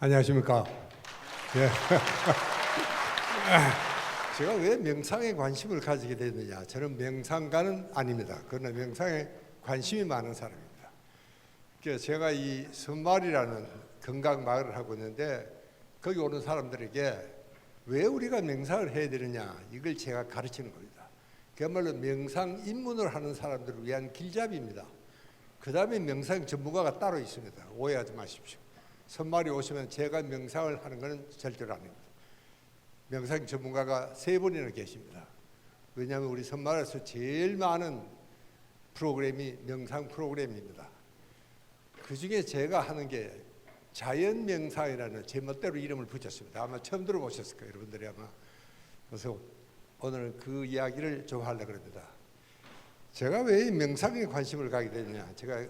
안녕하십니까. 예. 제가 왜 명상에 관심을 가지게 됐느냐. 저는 명상가는 아닙니다. 그러나 명상에 관심이 많은 사람입니다. 그래서 제가 이 선마을이라는 건강 마을을 하고 있는데 거기 오는 사람들에게 왜 우리가 명상을 해야 되느냐, 이걸 제가 가르치는 겁니다. 그야말로 명상 입문을 하는 사람들을 위한 길잡이입니다. 그 다음에 명상 전문가가 따로 있습니다. 오해하지 마십시오. 선마을에 오시면 제가 명상을 하는 것은 절대로 아닙니다. 명상 전문가가 3분이나 계십니다. 왜냐하면 우리 선마을에서 제일 많은 프로그램이 명상 프로그램입니다. 그 중에 제가 하는 게 자연명상이라는 제 멋대로 이름을 붙였습니다. 아마 처음 들어보셨을 거예요, 여러분들이 아마. 그래서 오늘 그 이야기를 좀 하려고 합니다. 제가 왜 명상에 관심을 가게 됐냐. 제가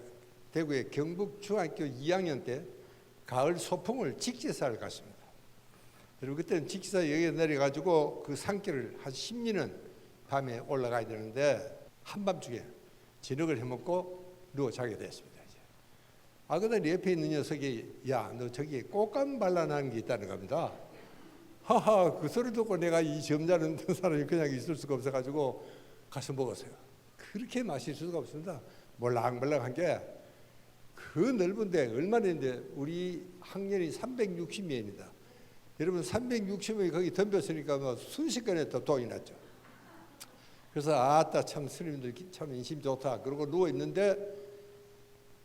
대구의 경북중학교 2학년 때 가을 소풍을 직지사를 갔습니다. 그리고 그때는 직지사 여기에 내려가지고 그 산길을 한 10리는 밤에 올라가야 되는데 한밤중에 저녁을 해먹고 누워 자게 됐습니다. 그러다 옆에 있는 녀석이 야, 너 저기 꽃감 발라나는 게 있다는 겁니다. 하하, 그 소리 듣고 내가 이 점잖은 사람이 그냥 있을 수가 없어가지고 가서 먹었어요. 그렇게 맛있을 수가 없습니다. 몰랑몰랑한 게 그 넓은데 얼마나인데 우리 학년이 360명입니다. 여러분 360명이 거기 덤볐으니까 뭐 순식간에 또 돈이 났죠. 그래서 아따 참 스님들 참 인심 좋다. 그러고 누워 있는데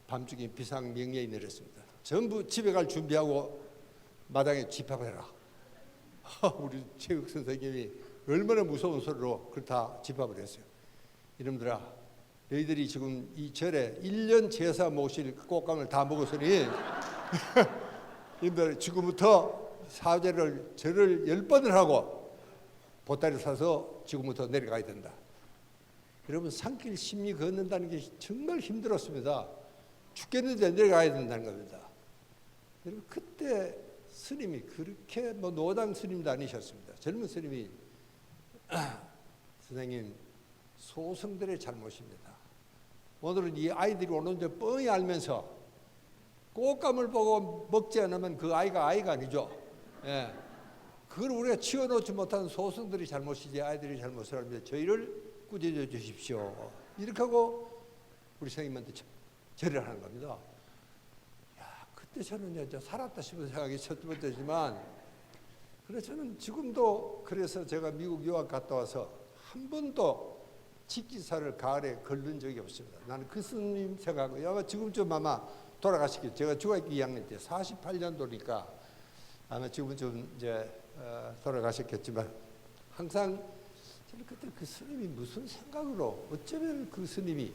밤중에 비상명령이 내렸습니다. 전부 집에 갈 준비하고 마당에 집합해라. 우리 체육 선생님이 얼마나 무서운 소리로 그렇다 집합을 했어요. 이놈들아, 너희들이 지금 이 절에 1년 제사 모실 꽃감을 다 먹었으니 이놈들 지금부터 사죄를 절을 10번을 하고 보따리 사서 지금부터 내려가야 된다. 여러분 산길 심리 걷는다는 게 정말 힘들었습니다. 죽겠는데 내려가야 된다는 겁니다. 여러분 그때 스님이 그렇게 뭐 노당 스님도 아니셨습니다. 젊은 스님이 선생님 소성들의 잘못입니다. 오늘은 이 아이들이 오는데 뻔히 알면서 꽃감을 보고 먹지 않으면 그 아이가 아니죠. 예. 그걸 우리가 치워놓지 못한 소성들이 잘못이지 아이들이 잘못을 합니다. 저희를 꾸짖어 주십시오. 이렇게 하고 우리 선생님한테 절을 하는 겁니다. 야, 그때 저는 이제 살았다 싶은 생각이 첫 번째지만, 그래서 저는 지금도 그래서 제가 미국 유학 갔다 와서 한 번도 직지사를 가을에 걸른 적이 없습니다. 나는 그 스님 생각하고 아마 지금쯤 아마 돌아가시겠죠. 제가 중학교 2학년 때 48년도니까 아마 지금쯤 이제 돌아가셨겠지만 항상 저는 그때 그 스님이 무슨 생각으로 어쩌면 그 스님이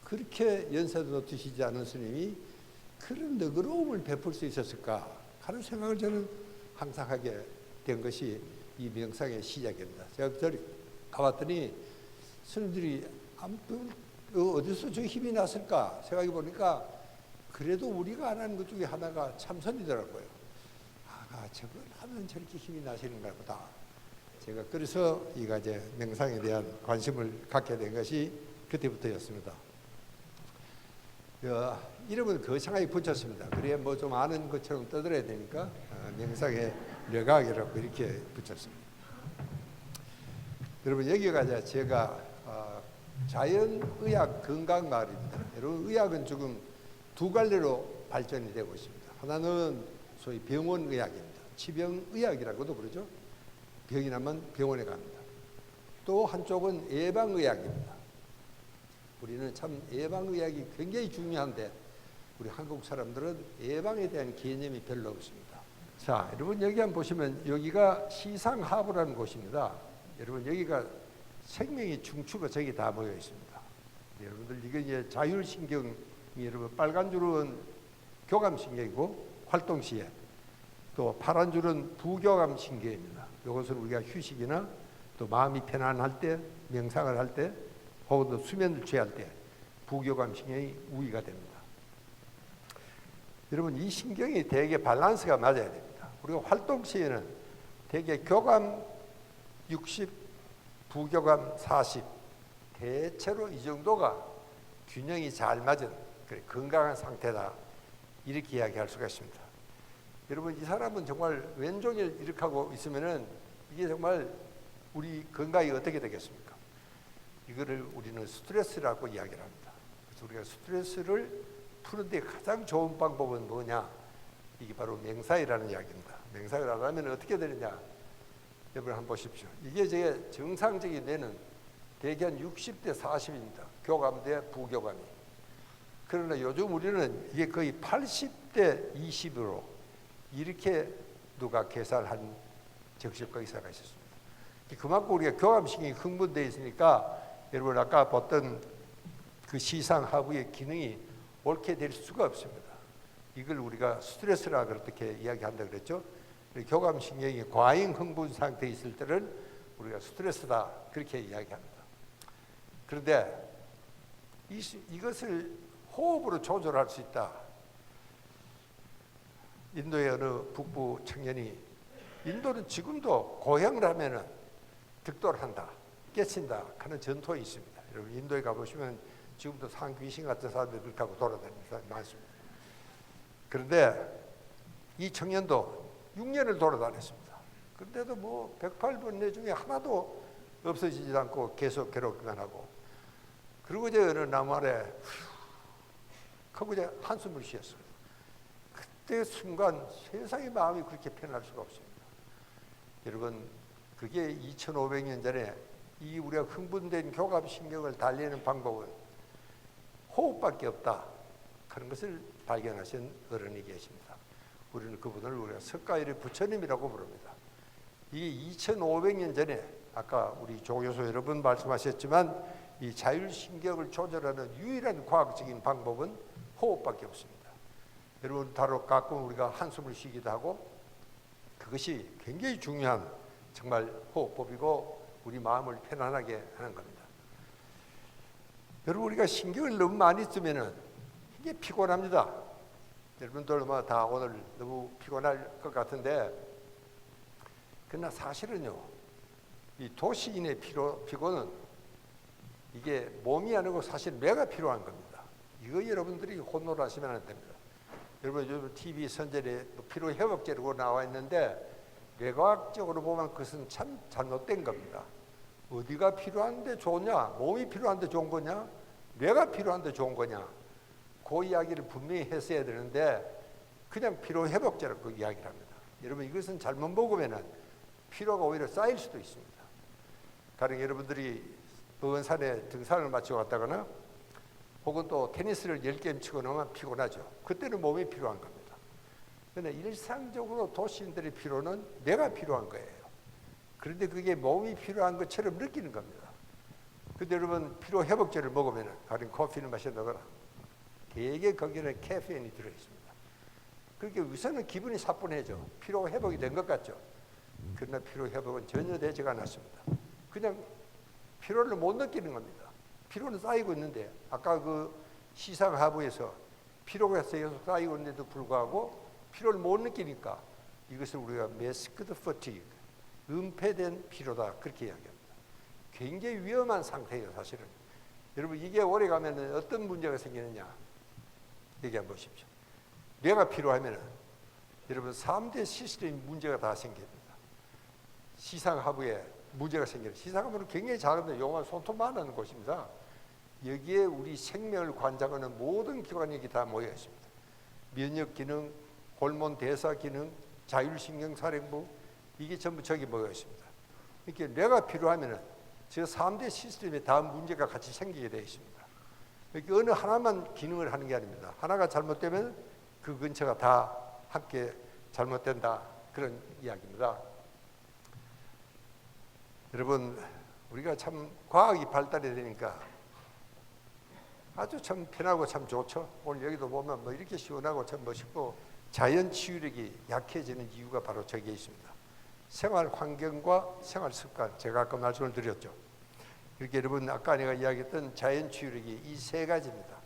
그렇게 연세도 드시지 않은 스님이 그런 너그러움을 베풀 수 있었을까 하는 생각을 저는 항상 하게 된 것이 이 명상의 시작입니다. 제가 저리 가봤더니 스님들이 아무튼 어디서 저 힘이 났을까 생각해 보니까 그래도 우리가 안 하는 것 중에 하나가 참선이더라고요. 저걸 하면 저렇게 힘이 나시는가 보다. 제가 그래서 이제 명상에 대한 관심을 갖게 된 것이 그때부터였습니다. 이름은 거창하게 붙였습니다. 그래야 뭐 좀 아는 것처럼 떠들어야 되니까 명상의 려각이라고 이렇게 붙였습니다. 여러분 여기가 제가 자연의학 건강마을입니다. 여러분 의학은 지금 두 갈래로 발전이 되고 있습니다. 하나는 소위 병원의학입니다. 치병의학이라고도 그러죠. 병이 나면 병원에 갑니다. 또 한쪽은 예방의학입니다. 우리는 참 예방의학이 굉장히 중요한데 우리 한국 사람들은 예방에 대한 개념이 별로 없습니다. 자, 여러분 여기 한번 보시면 여기가 시상하부라는 곳입니다. 여러분 여기가 생명의 중추가 저기 다 모여 있습니다. 여러분들 이게 이제 자율신경이 여러분 빨간 줄은 교감신경이고 활동시에, 또 파란 줄은 부교감신경입니다. 이것은 우리가 휴식이나 또 마음이 편안할 때, 명상을 할 때, 혹은 또 수면을 취할 때 부교감신경이 우위가 됩니다. 여러분 이 신경이 되게 밸런스가 맞아야 됩니다. 우리가 활동시에는 되게 교감 60, 부교감 40, 대체로 이 정도가 균형이 잘 맞은 건강한 상태다, 이렇게 이야기할 수가 있습니다. 여러분 이 사람은 정말 왼종일 이렇게 하고 있으면은 이게 정말 우리 건강이 어떻게 되겠습니까? 이거를 우리는 스트레스라고 이야기를 합니다. 그래서 우리가 스트레스를 푸는데 가장 좋은 방법은 뭐냐? 이게 바로 맹사이라는 이야기입니다. 맹사를 안 하면 어떻게 되느냐? 여러분 한번 보십시오. 이게 제 정상적인 뇌는 대개 한 60대 40입니다. 교감 대 부교감이. 그러나 요즘 우리는 이게 거의 80대 20으로 이렇게 누가 계산한 적시과 의사가 있었습니다. 그만큼 우리가 교감신경이 흥분되어 있으니까 여러분 아까 봤던 그 시상하부의 기능이 옳게 될 수가 없습니다. 이걸 우리가 스트레스라 그렇게 이야기한다 그랬죠. 교감신경이 과잉 흥분 상태에 있을 때는 우리가 스트레스다 그렇게 이야기합니다. 그런데 이것을 호흡으로 조절할 수 있다. 인도의 어느 북부 청년이 인도는 지금도 고향을 하면은 득도한다, 깨친다 하는 전통이 있습니다. 여러분 인도에 가보시면 지금도 상귀신 같은 사람들이 그렇게 하고 돌아다니는 사람이 많습니다. 그런데 이 청년도 6년을 돌아다녔습니다. 그런데도 뭐 108번뇌 중에 하나도 없어지지 않고 계속 괴롭기만 하고, 그리고 이제 어느 나무 아래 하고 이제 한숨을 쉬었습니다. 그때 순간 세상의 마음이 그렇게 편할 수가 없습니다. 여러분 그게 2500년 전에 이 우리가 흥분된 교감신경을 달래는 방법은 호흡밖에 없다 하는 것을 발견하신 어른이 계십니다. 우리는 그분을 우리가 석가일의 부처님이라고 부릅니다. 이게 2500년 전에 아까 우리 조 교수 여러분 말씀하셨지만 이 자율신경을 조절하는 유일한 과학적인 방법은 호흡밖에 없습니다. 여러분 바로 가끔 우리가 한숨을 쉬기도 하고 그것이 굉장히 중요한 정말 호흡법이고 우리 마음을 편안하게 하는 겁니다. 여러분 우리가 신경을 너무 많이 쓰면은 이게 피곤합니다. 여러분들 다 오늘 너무 피곤할 것 같은데, 그러나 사실은요 이 도시인의 피곤은 이게 몸이 아니고 사실 뇌가 필요한 겁니다. 이거 여러분들이 혼돈하시면 안 됩니다. 여러분 요즘 TV 선전에 피로 회복제라고 나와 있는데 뇌과학적으로 보면 그것은 참 잘못된 겁니다. 어디가 필요한데 좋냐? 몸이 필요한데 좋은 거냐? 뇌가 필요한데 좋은 거냐? 그 이야기를 분명히 했어야 되는데 그냥 피로 회복제라고 이야기를 합니다. 여러분 이것은 잘못 먹으면 피로가 오히려 쌓일 수도 있습니다. 가령 여러분들이 어원산에 등산을 마치고 갔다거나 혹은 또 테니스를 10게임 치고 나면 피곤하죠. 그때는 몸이 필요한 겁니다. 그런데 일상적으로 도시인들의 피로는 뇌가 필요한 거예요. 그런데 그게 몸이 필요한 것처럼 느끼는 겁니다. 근데 여러분 피로 회복제를 먹으면 가령 커피를 마신다거나 되게 거기는 카페인이 들어있습니다. 그렇게 우선은 기분이 사뿐해져. 피로 회복이 된 것 같죠. 그러나 피로 회복은 전혀 되지가 않았습니다. 그냥 피로를 못 느끼는 겁니다. 피로는 쌓이고 있는데 아까 그 시상하부에서 피로가 계속 쌓이고 있는데도 불구하고 피로를 못 느끼니까 이것을 우리가 masked fatigue, 은폐된 피로다 그렇게 이야기합니다. 굉장히 위험한 상태예요. 사실은 여러분 이게 오래 가면 어떤 문제가 생기느냐 얘기 한번 보십시오. 뇌가 피로하면 여러분 3대 시스템 문제가 다 생깁니다. 시상하부에 문제가 생겨요. 시상하부는 굉장히 작은데 용한 손톱만한 곳입니다. 여기에 우리 생명을 관장하는 모든 기관이 다 모여 있습니다. 면역 기능, 호르몬 대사 기능, 자율신경사령부 이게 전부 저기 모여 있습니다. 이렇게 뇌가 필요하면 저 3대 시스템에 다 문제가 같이 생기게 되어 있습니다. 이렇게 어느 하나만 기능을 하는 게 아닙니다. 하나가 잘못되면 그 근처가 다 함께 잘못된다 그런 이야기입니다. 여러분 우리가 참 과학이 발달이 되니까 아주 참 편하고 참 좋죠. 오늘 여기도 보면 뭐 이렇게 시원하고 참 멋있고 자연 치유력이 약해지는 이유가 바로 저기에 있습니다. 생활 환경과 생활 습관, 제가 아까 말씀을 드렸죠. 이렇게 여러분 아까 내가 이야기했던 자연 치유력이 이 세 가지입니다.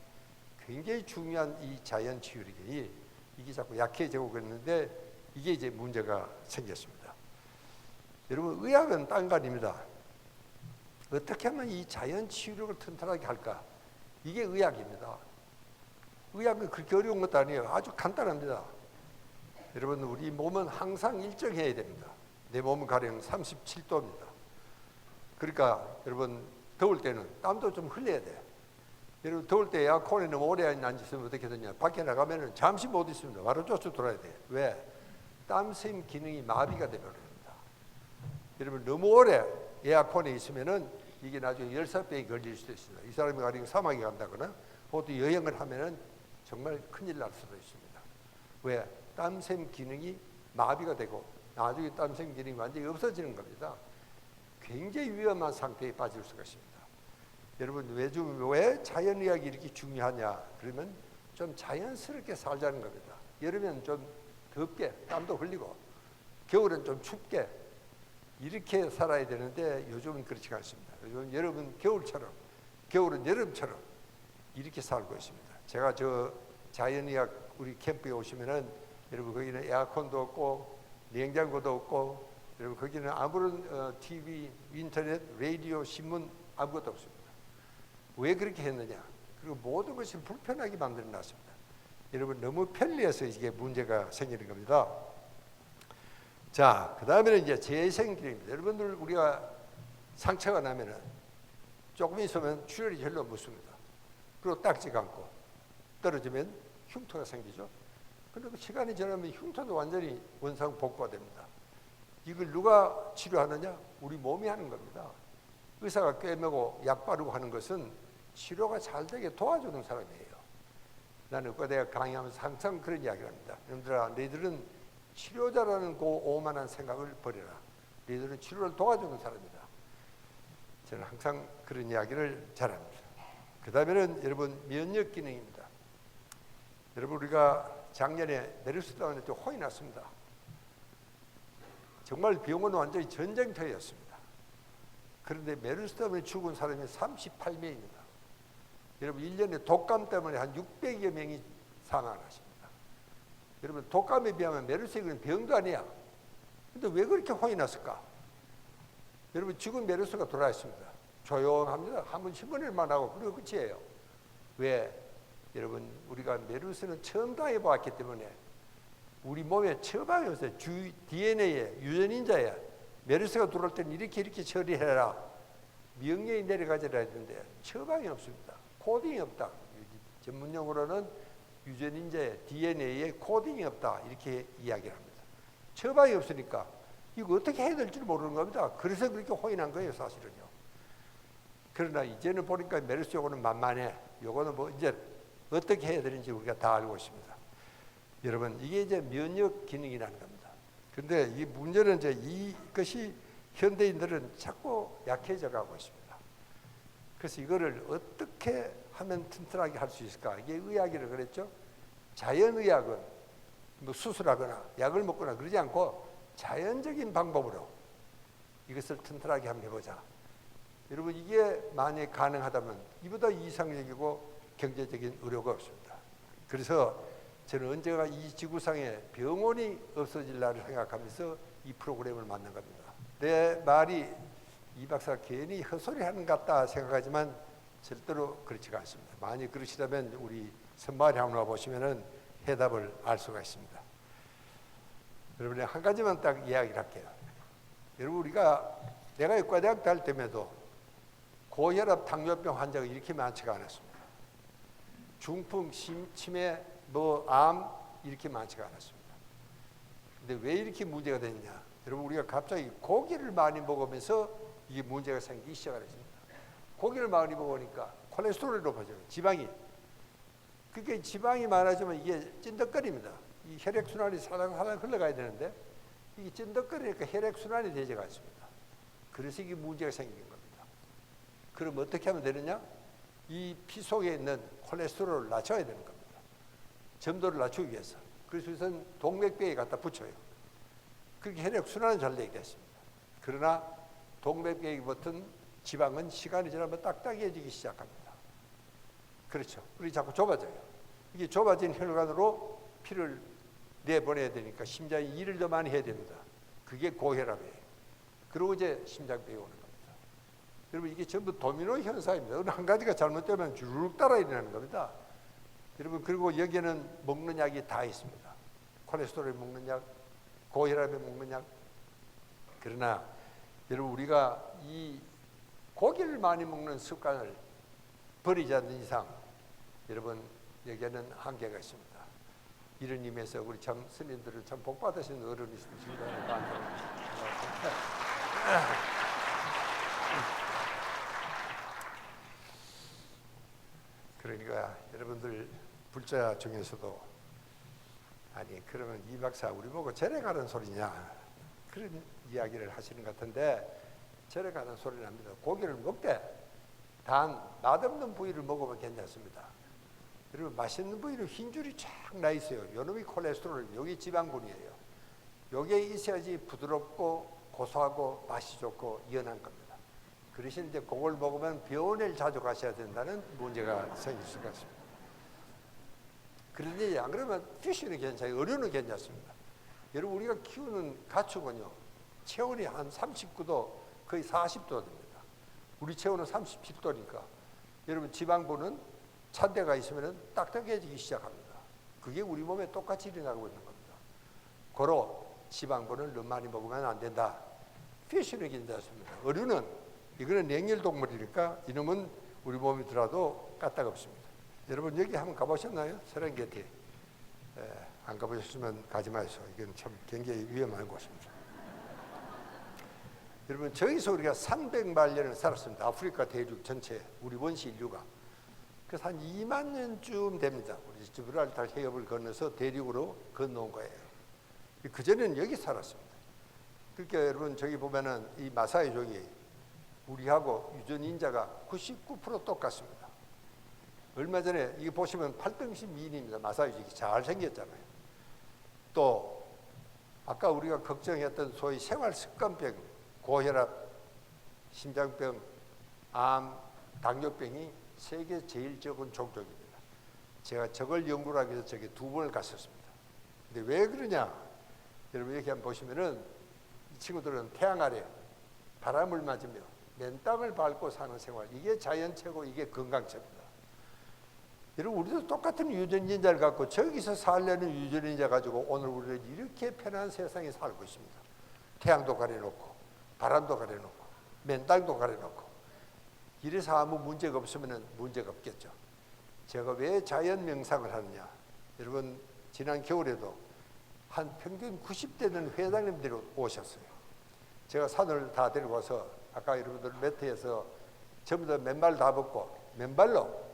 굉장히 중요한 이 자연 치유력이 이게 자꾸 약해지고 그랬는데 이게 이제 문제가 생겼습니다. 여러분 의학은 딴 거 아닙니다. 어떻게 하면 이 자연 치유력을 튼튼하게 할까? 이게 의학입니다. 의학은 그렇게 어려운 것도 아니에요. 아주 간단합니다. 여러분, 우리 몸은 항상 일정해야 됩니다. 내 몸은 가령 37도입니다. 그러니까 여러분, 더울 때는 땀도 좀 흘려야 돼요. 여러분, 더울 때 에어컨에 너무 오래 앉으시면 어떻게 되냐? 밖에 나가면 잠시 못 있습니다. 바로 쫓아 들어야 돼요. 왜? 땀샘 기능이 마비가 되버립니다. 여러분, 너무 오래 에어컨에 있으면은 이게 나중에 열사병이 걸릴 수도 있습니다. 이 사람이 가령 사막에 간다거나 호주 여행을 하면은 정말 큰일 날 수도 있습니다. 왜? 땀샘 기능이 마비가 되고 나중에 땀샘 기능이 완전히 없어지는 겁니다. 굉장히 위험한 상태에 빠질 수가 있습니다. 여러분, 왜 자연의학이 이렇게 중요하냐? 그러면 좀 자연스럽게 살자는 겁니다. 여름엔 좀 덥게 땀도 흘리고 겨울엔 좀 춥게 이렇게 살아야 되는데 요즘은 그렇지가 않습니다. 요즘 여름은 겨울처럼, 겨울은 여름처럼 이렇게 살고 있습니다. 제가 저 자연의학 우리 캠프에 오시면은 여러분, 거기는 에어컨도 없고 냉장고도 없고, 여러분 거기는 아무런 TV, 인터넷, 라디오, 신문 아무것도 없습니다. 왜 그렇게 했느냐? 그리고 모든 것을 불편하게 만들어 놨습니다. 여러분, 너무 편리해서 이게 문제가 생기는 겁니다. 자, 그 다음에는 이제 재생기능입니다. 여러분들, 우리가 상처가 나면은 조금 있으면 출혈이 절로 묻습니다. 그리고 딱지 감고 떨어지면 흉터가 생기죠. 그리고 시간이 지나면 흉터도 완전히 원상 복구가 됩니다. 이걸 누가 치료하느냐? 우리 몸이 하는 겁니다. 의사가 꿰매고 약 바르고 하는 것은 치료가 잘 되게 도와주는 사람이에요. 나는 내가 강의하면서 항상 그런 이야기를 합니다. 여러분들아, 너희들은 치료자라는 그 오만한 생각을 버려라. 너희들은 치료를 도와주는 사람이다. 저는 항상 그런 이야기를 잘합니다. 그 다음에는 여러분, 면역 기능입니다. 여러분, 우리가 작년에 메르스병원에 좀 혼이 났습니다. 정말 병원은 완전히 전쟁터였습니다. 그런데 메르스 때문에 죽은 사람이 38명입니다. 여러분, 1년에 독감 때문에 한 600여 명이 사망하십니다. 여러분, 독감에 비하면 메르스는 병도 아니야. 근데 왜 그렇게 혼이 났을까? 여러분, 죽은 메르스가 돌아와 있습니다. 조용합니다. 한번 신문에만 하고 그리고 끝이에요. 왜? 여러분, 우리가 메르스는 처음 당해보았기 때문에 우리 몸에 처방이 없어요. DNA에 유전인자에 메르스가 들어올 때는 이렇게 처리해라. 명령이 내려가지라 했는데 처방이 없습니다. 코딩이 없다. 전문용어로는 유전인자에 DNA에 코딩이 없다. 이렇게 이야기를 합니다. 처방이 없으니까 이거 어떻게 해야 될지 모르는 겁니다. 그래서 그렇게 혼이 난 거예요, 사실은요. 그러나 이제는 보니까 메르스 요거는 만만해. 요거는 뭐 이제 어떻게 해야 되는지 우리가 다 알고 있습니다. 여러분, 이게 이제 면역 기능이라는 겁니다. 근데 이 문제는 이제 이것이 현대인들은 자꾸 약해져 가고 있습니다. 그래서 이거를 어떻게 하면 튼튼하게 할 수 있을까? 이게 의학이라고 그랬죠. 자연의학은 뭐 수술하거나 약을 먹거나 그러지 않고 자연적인 방법으로 이것을 튼튼하게 한번 해보자. 여러분, 이게 만약 가능하다면 이보다 이상적이고 경제적인 의료가 없습니다. 그래서 저는 언제가 이 지구상에 병원이 없어질 날을 생각하면서 이 프로그램을 만든 겁니다. 내 말이 이 박사가 괜히 헛소리하는 것 같다 생각하지만 절대로 그렇지가 않습니다. 만약 그러시다면 우리 선발에 한번 와보시면 해답을 알 수가 있습니다. 여러분, 한 가지만 딱 이야기를 할게요. 여러분, 내가 의과대학 다닐 때에도 고혈압, 당뇨병 환자가 이렇게 많지가 않았습니다. 중풍, 치매, 암 이렇게 많지가 않았습니다. 근데 왜 이렇게 문제가 됐냐? 여러분, 우리가 갑자기 고기를 많이 먹으면서 이게 문제가 생기기 시작했습니다. 고기를 많이 먹으니까 콜레스테롤이 높아져요. 지방이. 그게 지방이 많아지면 이게 찐득거립니다. 이 혈액순환이 사랑사랑 흘러가야 되는데 이게 찐득거리니까 혈액순환이 되지가 않습니다. 그래서 이게 문제가 생기는 겁니다. 그럼 어떻게 하면 되느냐? 이 피 속에 있는 콜레스테롤을 낮춰야 되는 겁니다. 점도를 낮추기 위해서. 그래서 우선 동맥벽에 갖다 붙여요. 그렇게 혈액순환은 잘 되겠습니다. 그러나 동맥벽에 붙은 지방은 시간이 지나면 딱딱해지기 시작합니다. 그렇죠. 그리고 자꾸 좁아져요. 이게 좁아진 혈관으로 피를 내보내야 되니까 심장이 일을 더 많이 해야 됩니다. 그게 고혈압이에요. 그리고 이제 심장병이 오는 겁니다. 여러분, 이게 전부 도미노 현상입니다. 어느 한 가지가 잘못되면 주르륵 따라 일어나는 겁니다. 여러분, 그리고 여기에는 먹는 약이 다 있습니다. 콜레스테롤에 먹는 약, 고혈압에 먹는 약. 그러나 여러분, 우리가 이 고기를 많이 먹는 습관을 버리지 않는 이상 여러분, 여기에는 한계가 있습니다. 이런 의미에서 우리 참 스님들을 참 복받으신 어른이십니다. 그러니까 여러분들 불자 중에서도 아니 그러면 이 박사 우리 보고 절에 가는 소리냐 그런 이야기를 하시는 것 같은데, 절에 가는 소리는 합니다. 고기를 먹되 단 맛없는 부위를 먹으면 괜찮습니다. 여러분, 맛있는 부위는 흰 줄이 쫙 나 있어요. 요놈이 콜레스테롤, 여기 지방분이에요. 요게 있어야지 부드럽고 고소하고 맛이 좋고 연한 겁니다. 그러시는데 그걸 먹으면 병원을 자주 가셔야 된다는 문제가 생길 수가 있습니다. 그런데 안 그러면 피쉬는 괜찮아요. 어류는 괜찮습니다. 여러분, 우리가 키우는 가축은요, 체온이 한 39도 거의 40도 됩니다. 우리 체온은 37도니까 여러분, 지방분은 찬데가 있으면 딱딱해지기 시작합니다. 그게 우리 몸에 똑같이 일어나고 있는 겁니다. 고로 지방분을 너무 많이 먹으면 안 된다. 피쉬는 괜찮습니다. 어류는 이거는 냉열 동물이니까 이놈은 우리 몸에 들어도 까딱없습니다. 여러분, 여기 한번 가보셨나요? 세렝게티. 안 가보셨으면 가지 마세요. 이건 참 굉장히 위험한 곳입니다. 여러분, 저기서 우리가 300만 년을 살았습니다. 아프리카 대륙 전체 우리 원시 인류가. 그래서 한 2만 년쯤 됩니다. 우리 지브랄탈 해협을 건너서 대륙으로 건너온 거예요. 그전에는 여기 살았습니다. 그러니까 여러분, 저기 보면은 이 마사이족이 우리하고 유전인자가 99% 똑같습니다. 얼마 전에 이거 보시면 8등신 미인입니다. 마사이족이 잘 생겼잖아요. 또 아까 우리가 걱정했던 소위 생활습관병, 고혈압, 심장병, 암, 당뇨병이 세계 제일 적은 종족입니다. 제가 저걸 연구를 하기 위해서 저기 2번을 갔었습니다. 근데 왜 그러냐? 여러분, 여기 한번 보시면은 이 친구들은 태양 아래 바람을 맞으며 맨 땅을 밟고 사는 생활, 이게 자연체고 이게 건강체입니다. 여러분, 우리도 똑같은 유전인자를 갖고 저기서 살려는 유전인자 가지고 오늘 우리는 이렇게 편한 세상에 살고 있습니다. 태양도 가려놓고 바람도 가려놓고 맨 땅도 가려놓고. 이래서 아무 문제가 없으면 문제가 없겠죠. 제가 왜 자연 명상을 하느냐? 여러분, 지난 겨울에도 한 평균 90대는 회장님들이 오셨어요. 제가 산을 다 데리고 와서 아까 여러분들 매트에서 전부 다 맨발 다 벗고 맨발로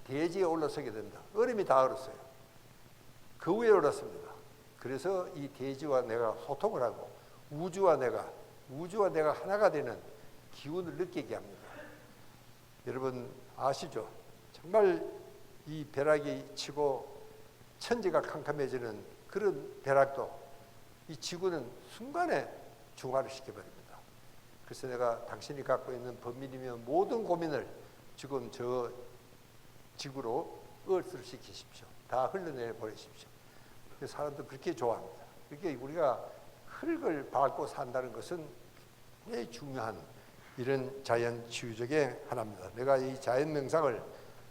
대지에 올라서게 됩니다. 얼음이 다 얼었어요. 그 위에 올랐습니다. 그래서 이 대지와 내가 소통을 하고 우주와 내가 하나가 되는 기운을 느끼게 합니다. 여러분 아시죠? 정말 이 벼락이 치고 천지가 캄캄해지는 그런 벼락도 이 지구는 순간에 중화를 시켜버립니다. 그래서 내가 당신이 갖고 있는 범민이며 모든 고민을 지금 저 지구로 얼스를 시키십시오. 다 흘러내 보내십시오. 사람도 그렇게 좋아합니다. 그렇게 우리가 흙을 밟고 산다는 것은 굉장히 중요한 이런 자연 치유적의 하나입니다. 내가 이 자연 명상을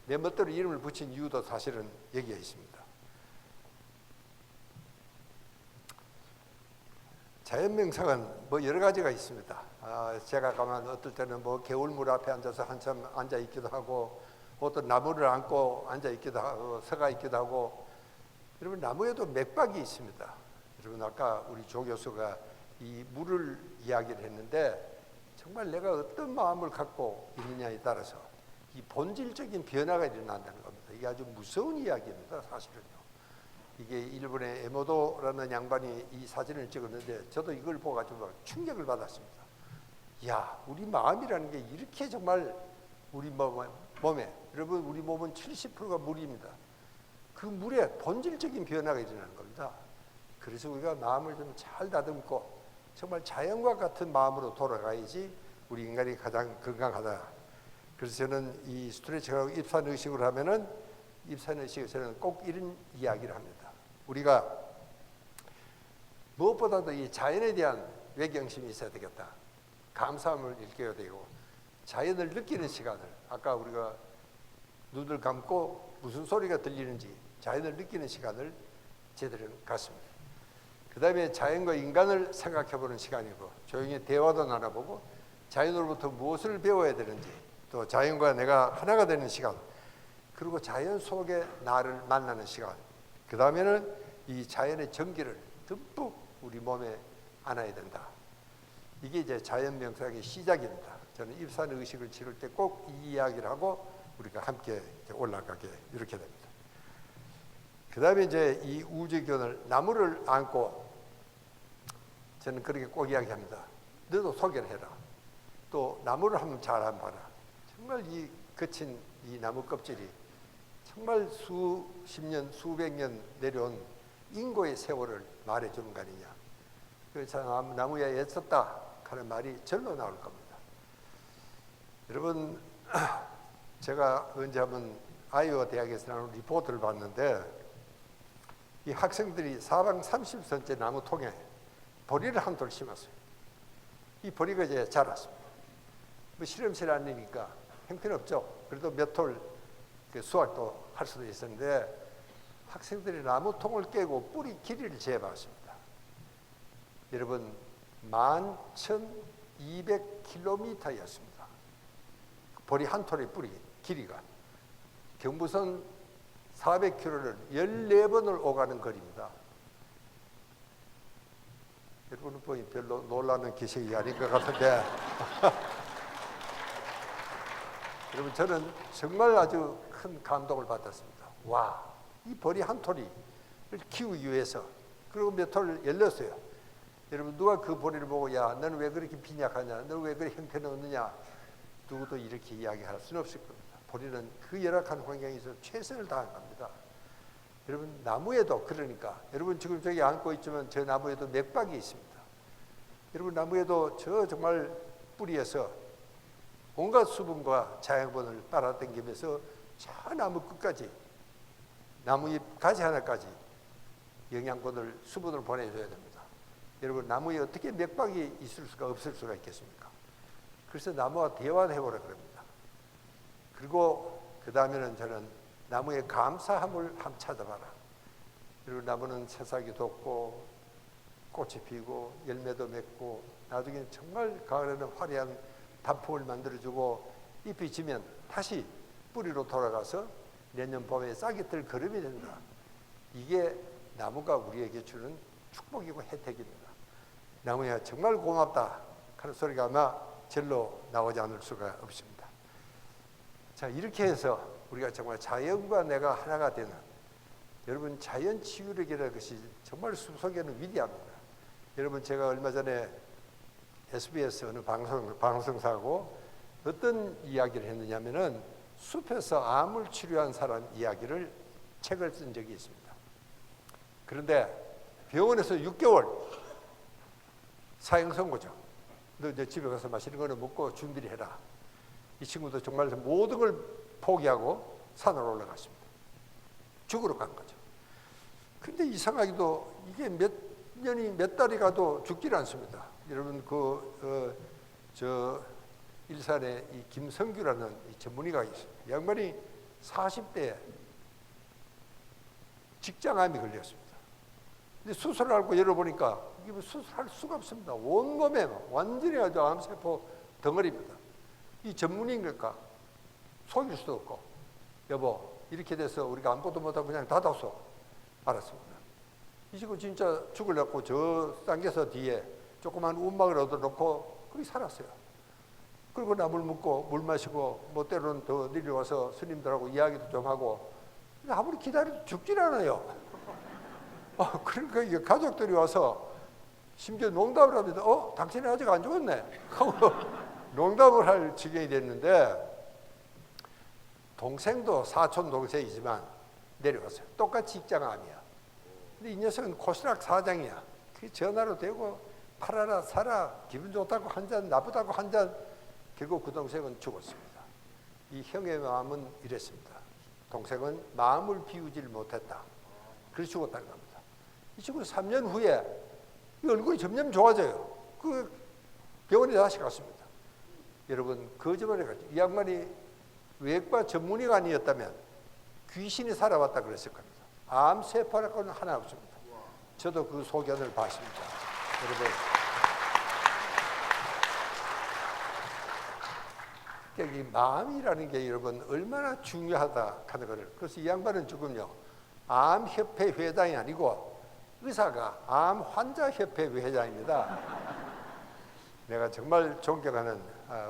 내 멋대로 이름을 붙인 이유도 사실은 여기에 있습니다. 자연 명상은 뭐 여러 가지가 있습니다. 제가 가면 어떨 때는 뭐 개울물 앞에 앉아서 한참 앉아 있기도 하고, 어떤 나무를 안고 앉아 있기도 하고, 서가 있기도 하고. 여러분, 나무에도 맥박이 있습니다. 여러분, 아까 우리 조 교수가 이 물을 이야기를 했는데, 정말 내가 어떤 마음을 갖고 있느냐에 따라서 이 본질적인 변화가 일어난다는 겁니다. 이게 아주 무서운 이야기입니다, 사실은요. 이게 일본의 에모도라는 양반이 이 사진을 찍었는데, 저도 이걸 보고 충격을 받았습니다. 야, 우리 마음이라는 게 이렇게 정말 우리 몸에, 여러분, 우리 몸은 70%가 물입니다. 그 물에 본질적인 변화가 일어나는 겁니다. 그래서 우리가 마음을 좀 잘 다듬고 정말 자연과 같은 마음으로 돌아가야지 우리 인간이 가장 건강하다. 그래서 저는 이 스트레칭하고 입산의식을 하면은, 입산의식에서는 꼭 이런 이야기를 합니다. 우리가 무엇보다도 이 자연에 대한 외경심이 있어야 되겠다. 감사함을 느껴야 되고, 자연을 느끼는 시간을, 아까 우리가 눈을 감고 무슨 소리가 들리는지 자연을 느끼는 시간을 제대로 갖습니다. 그 다음에 자연과 인간을 생각해보는 시간이고, 조용히 대화도 나눠보고, 자연으로부터 무엇을 배워야 되는지, 또 자연과 내가 하나가 되는 시간, 그리고 자연 속에 나를 만나는 시간, 그 다음에는 이 자연의 전기를 듬뿍 우리 몸에 안아야 된다. 이게 이제 자연 명상의 시작입니다. 저는 입산 의식을 치를 때 꼭 이 이야기를 하고 우리가 함께 올라가게 이렇게 됩니다. 그 다음에 이제 이 우주견을 나무를 안고, 저는 그렇게 꼭 이야기합니다. 너도 소개를 해라. 또 나무를 한번 잘 한번 봐라. 정말 이 거친 이 나무 껍질이 정말 수십 년, 수백 년 내려온 인고의 세월을 말해주는 거 아니냐. 그래서 나무에 애썼다 하는 말이 절로 나올 겁니다. 여러분, 제가 언제 한번 아이오와 대학에서 나온 리포트를 봤는데, 이 학생들이 사방 30cm 나무 통에 보리를 한 돌 심었어요. 이 보리가 이제 자랐습니다. 뭐 실험실 아니니까 형편없죠. 그래도 몇 돌 수확도 할 수도 있었는데, 학생들이 나무통을 깨고 뿌리 길이를 재봤습니다. 여러분, 11,200km였습니다. 보리 한 톨의 뿌리 길이가. 경부선 400km를 14번을 오가는 거리입니다. 여러분은 뭐 별로 놀라는 기색이 아닌 것 같은데 여러분, 저는 정말 아주 큰 감동을 받았습니다. 와, 이 보리 한 톨을 키우기 위해서, 그리고 몇 톨을 열렸어요. 여러분, 누가 그 보리를 보고 야, 너는 왜 그렇게 빈약하냐, 너는 왜 그렇게 형편없느냐, 누구도 이렇게 이야기할 수는 없을 겁니다. 보리는 그 열악한 환경에서 최선을 다한 겁니다. 여러분, 나무에도 그러니까, 여러분 지금 저기 앉고 있지만 저 나무에도 맥박이 있습니다. 여러분, 나무에도 저 정말 뿌리에서 온갖 수분과 자양분을 빨아당기면서 저 나무 끝까지, 나무잎 가지 하나까지 영양분을, 수분을 보내줘야 됩니다. 여러분, 나무에 어떻게 맥박이 있을 수가 없을 수가 있겠습니까? 그래서 나무와 대화를 해보라 그럽니다. 그리고 그 다음에는 저는 나무의 감사함을 한번 찾아봐라. 그리고 나무는 새싹이 돋고 꽃이 피고 열매도 맺고, 나중에 정말 가을에는 화려한 단풍을 만들어주고, 잎이 지면 다시 뿌리로 돌아가서 내년 봄에 싹이 뜰 걸음이 된다. 이게 나무가 우리에게 주는 축복이고 혜택입니다. 나무야 정말 고맙다 하는 소리가 아마 절로 나오지 않을 수가 없습니다. 자, 이렇게 해서 우리가 정말 자연과 내가 하나가 되는, 여러분, 자연 치유력이라는 것이 정말 숲속에는 위대합니다. 여러분, 제가 얼마 전에 SBS 어느 방송사하고 어떤 이야기를 했느냐면은, 숲에서 암을 치료한 사람 이야기를 책을 쓴 적이 있습니다. 그런데 병원에서 6개월 사형 선고죠. 너 이제 집에 가서 마시는 거는 먹고 준비를 해라. 이 친구도 정말 모든 걸 포기하고 산으로 올라갔습니다. 죽으러 간 거죠. 근데 이상하게도 이게 몇 년이 몇 달이 가도 죽질 않습니다. 여러분, 저 일산에 이 김성규라는 이 전문의가 있습니다. 양반이 40대에 직장암이 걸렸습니다. 근데 수술을 하고 열어보니까 이게 뭐 수술할 수가 없습니다. 온몸에 완전히 아주 암세포 덩어리입니다. 이 전문의니까 속일 수도 없고, 여보 이렇게 돼서 우리가 아무것도 못하고 그냥 닫아서 알았습니다. 이 친구 진짜 죽으려고 저 쌍계서 뒤에 조그만 움막을 얻어놓고 거기 살았어요. 그리고 나물 먹고 물 마시고, 뭐 때로는 더 내려와서 스님들하고 이야기도 좀 하고, 아무리 기다려도 죽질 않아요. 그러니까 이게 가족들이 와서 심지어 농담을 합니다. 당신이 아직 안 죽었네 하고 농담을 할 지경이 됐는데, 동생도 사촌 동생이지만 내려왔어요. 똑같이 직장암이야. 근데 이 녀석은 코스락 사장이야. 그 전화로 대고 팔아라 사라, 기분 좋다고 한 잔, 나쁘다고 한 잔. 결국 그 동생은 죽었습니다. 이 형의 마음은 이랬습니다. 동생은 마음을 비우질 못했다. 그래서 죽었다는 겁니다. 이 친구는 3년 후에 이 얼굴이 점점 좋아져요. 그 병원에 다시 갔습니다. 여러분, 거짓말을 했죠. 이 양반이 외과 전문의가 아니었다면 귀신이 살아왔다 그랬을 겁니다. 암세포라고는 하나 없습니다. 저도 그 소견을 봤습니다. 여러분, 이 마음이라는 게 여러분 얼마나 중요하다 하는 것을, 그래서 이 양반은 지금요 암협회 회장이 아니고 의사가 암환자협회 회장입니다. 내가 정말 존경하는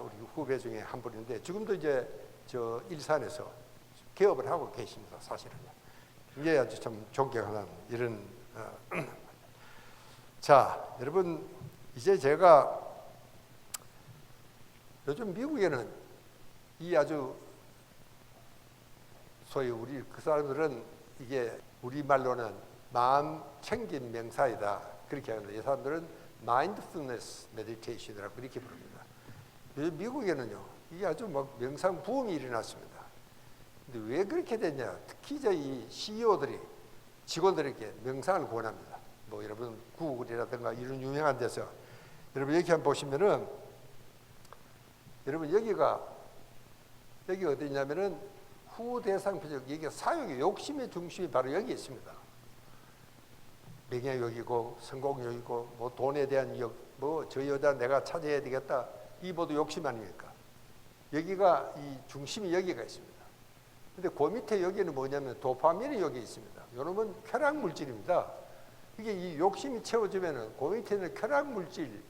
우리 후배 중에 한 분인데 지금도 이제 저 일산에서 개업을 하고 계십니다. 사실은 이게 아주 참 존경하는 이런 자, 여러분, 이제 제가 요즘 미국에는 이 아주 소위 우리 그 사람들은 이게 우리말로는 마음 챙긴 명사이다 그렇게 하는데 이 사람들은 mindfulness meditation이라고 이렇게 부릅니다. 요즘 미국에는요 이게 아주 막 명상 부흥이 일어났습니다. 근데 왜 그렇게 됐냐? 특히 이 CEO들이 직원들에게 명상을 권합니다. 뭐 여러분 구글이라든가 이런 유명한 데서 여러분 여기 한번 보시면은 여러분 여기가 어디냐면은 후대상 표적, 여기가 사욕의 욕심의 중심이 바로 여기 있습니다. 명예욕이고 성공욕이고 뭐 돈에 대한 욕, 뭐 저 여자 내가 찾아야 되겠다, 이 모두 욕심 아닙니까? 여기가 이 중심이 여기가 있습니다. 근데 그 밑에 여기는 뭐냐면 도파민이 여기 있습니다. 요놈은 쾌락 물질입니다. 이게 이 욕심이 채워지면은 그 밑에는 쾌락 물질,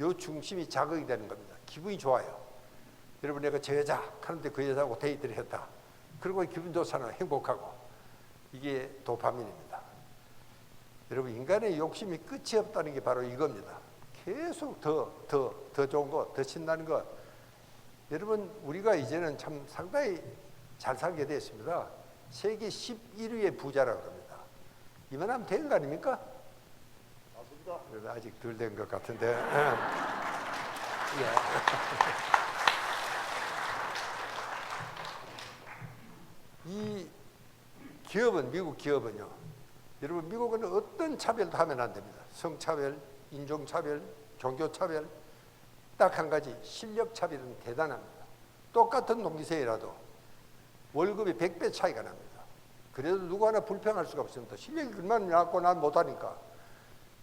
요 중심이 자극이 되는 겁니다. 기분이 좋아요. 여러분 내가 저 여자 하는데 그 여자하고 데이트를 했다. 그리고 기분 좋잖아요. 행복하고. 이게 도파민입니다. 여러분 인간의 욕심이 끝이 없다는 게 바로 이겁니다. 계속 더 좋은 것, 더 신나는 것. 여러분 우리가 이제는 참 상당히 잘 살게 됐습니다. 세계 11위의 부자라고 합니다. 이만하면 된 거 아닙니까? 맞습니다. 아직 덜 된 것 같은데. 예. 이 기업은, 미국 기업은요, 여러분 미국은 어떤 차별도 하면 안 됩니다. 성차별, 인종차별, 종교차별, 딱 한 가지, 실력차별은 대단합니다. 똑같은 농기세이라도 월급이 100배 차이가 납니다. 그래도 누구 하나 불평할 수가 없습니다. 실력이 그만 낮고 난 못하니까.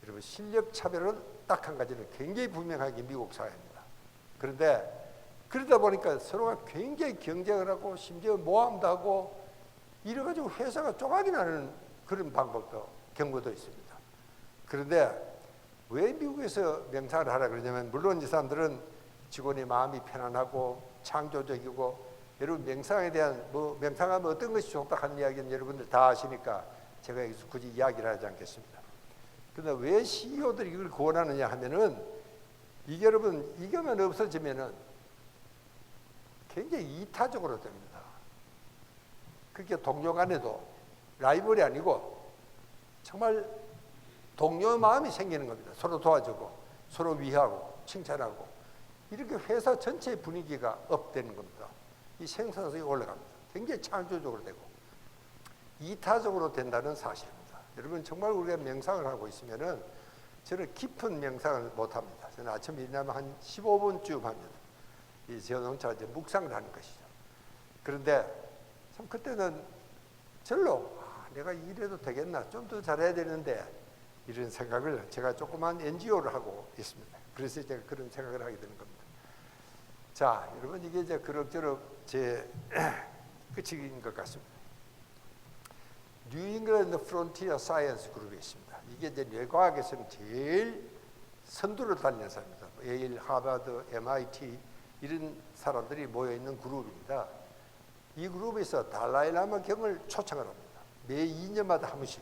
여러분 실력차별은 딱 한 가지는 굉장히 분명하게 미국 사회입니다. 그런데 그러다 보니까 서로가 굉장히 경쟁을 하고 심지어 모함도 하고 이래가지고 회사가 쪼가기 나는 그런 방법도 경우도 있습니다. 그런데 왜 미국에서 명상을 하라 그러냐면 물론 이 사람들은 직원의 마음이 편안하고 창조적이고 여러분 명상에 대한 뭐 명상하면 어떤 것이 좋다 하는 이야기는 여러분들 다 아시니까 제가 여기서 굳이 이야기를 하지 않겠습니다. 그런데 왜 CEO들이 이걸 권하느냐 하면은 이게 여러분 이거만 없어지면은 굉장히 이타적으로 됩니다. 그게 동료 간에도 라이벌이 아니고 정말 동료 마음이 생기는 겁니다. 서로 도와주고 서로 위하고 칭찬하고 이렇게 회사 전체의 분위기가 업되는 겁니다. 이 생산성이 올라갑니다. 굉장히 창조적으로 되고 이타적으로 된다는 사실입니다. 여러분 정말 우리가 명상을 하고 있으면은 저는 깊은 명상을 못합니다. 저는 아침에 일어나면 한 15분쯤 합니다. 이 제어농차 이제 묵상을 하는 것이죠. 그런데 참 그때는 절로 내가 이래도 되겠나, 좀 더 잘해야 되는데 이런 생각을 제가 조그만 NGO를 하고 있습니다. 그래서 제가 그런 생각을 하게 되는 겁니다. 자, 여러분 이게 이제 그럭저럭 제 끝인 것 같습니다. 뉴 잉글랜드 프론티어 사이언스 그룹이 있습니다. 이게 이제 뇌과학에서는 제일 선두를 달리는 사람입니다. 예일, 하버드, MIT 이런 사람들이 모여있는 그룹입니다. 이 그룹에서 달라이라마 경을 초청을 합니다. 매 2년마다 한 번씩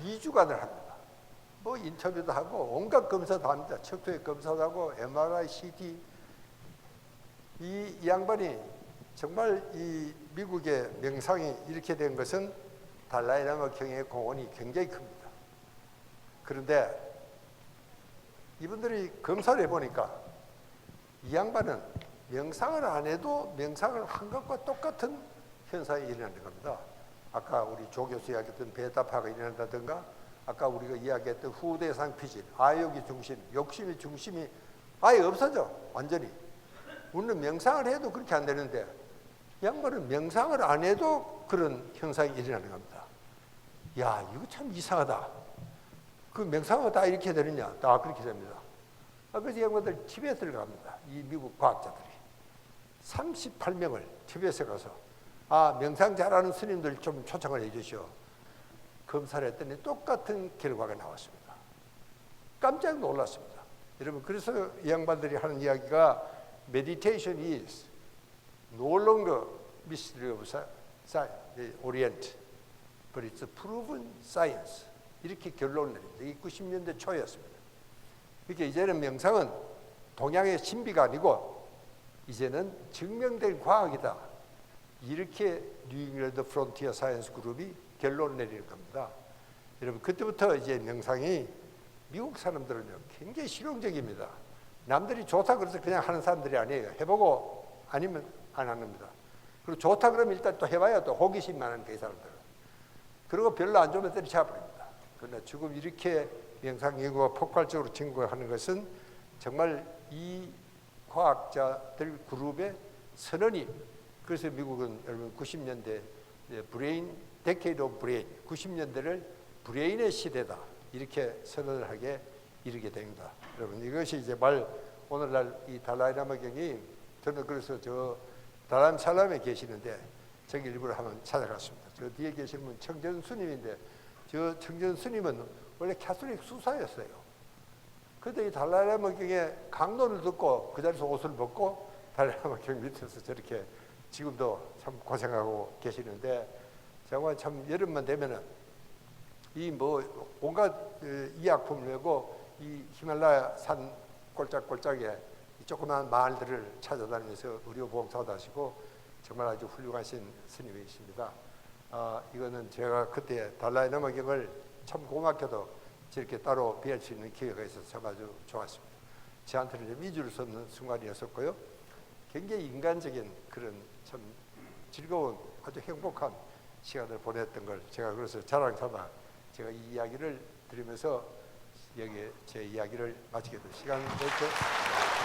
2주간을 합니다. 뭐 인터뷰도 하고 온갖 검사도 합니다. 척추의 검사도 하고 MRI, CT. 이 양반이 정말 이 미국의 명상이 이렇게 된 것은 달라이라마 경의 공헌이 굉장히 큽니다. 그런데 이분들이 검사를 해보니까 이 양반은 명상을 안 해도 명상을 한 것과 똑같은 현상이 일어나는 겁니다. 아까 우리 조 교수 이야기했던 베타파가 일어난다든가 아까 우리가 이야기했던 후대상 피질, 아욕이 중심, 욕심의 중심이 아예 없어져. 완전히. 우리는 명상을 해도 그렇게 안 되는데 이 양반은 명상을 안 해도 그런 현상이 일어나는 겁니다. 야, 이거 참 이상하다. 그 명상은 다 이렇게 되느냐? 다 그렇게 됩니다. 그래서 양반들 집에 들어갑니다. 이 미국 과학자들이 38명을 집에서 가서 명상 잘하는 스님들 좀 초청을 해주시오. 검사를 했더니 똑같은 결과가 나왔습니다. 깜짝 놀랐습니다. 여러분, 그래서 이 양반들이 하는 이야기가 meditation is no longer mystery of the Orient, but it's a proven science. 이렇게 결론을 내립니다. 이게 90년대 초였습니다. 그러니까 이제는 명상은 동양의 신비가 아니고 이제는 증명된 과학이다. 이렇게 뉴잉글랜드 프론티어 사이언스 그룹이 결론을 내리는 겁니다. 여러분, 그때부터 이제 명상이 미국 사람들은요 굉장히 실용적입니다. 남들이 좋다 그래서 그냥 하는 사람들이 아니에요. 해보고 아니면 안 합니다. 그리고 좋다 그러면 일단 또 해봐야 또 호기심 많은 그 사람들은. 그리고 별로 안 좋으면 때려쳐버립니다. 그러나 지금 이렇게 명상 연구가 폭발적으로 진행하는 것은 정말 이 과학자들 그룹의 선언이, 그래서 미국은 여러분 90년대 브레인 데케이드 오브 브레인, 90년대를 브레인의 시대다 이렇게 선언을 하게 이르게 됩니다. 여러분, 이것이 이제 오늘날 이 달라이라마 경이, 저는 그래서 저 다람살람에 계시는데 저기 일부러 한번 찾아갔습니다. 저 뒤에 계시는 분 청전 스님인데, 저 청전 스님은 원래 캐톨릭 수사였어요. 그런데 이 달라이라마 경의 강론을 듣고 그 자리에서 옷을 벗고 달라이라마 경 밑에서 저렇게 지금도 참 고생하고 계시는데, 정말 참 여름만 되면은 이 온갖医薬품을 메고 이 히말라야 산 꼴짝꼴짝에 이 조그마한 마을들을 찾아다니면서 의료봉사도 하시고 정말 아주 훌륭하신 스님이십니다. 이거는 제가 그때 달라이라마 경을 참 고맙게도 저렇게 따로 뵐 수 있는 기회가 있어서 참 아주 좋았습니다. 저한테는 좀 잊을 수 없는 순간이었었고요. 굉장히 인간적인 그런 참 즐거운 아주 행복한 시간을 보냈던 걸 제가 그래서 자랑 삼아 제가 이 이야기를 드리면서 여기 제 이야기를 마치게 될 시간이 됐죠.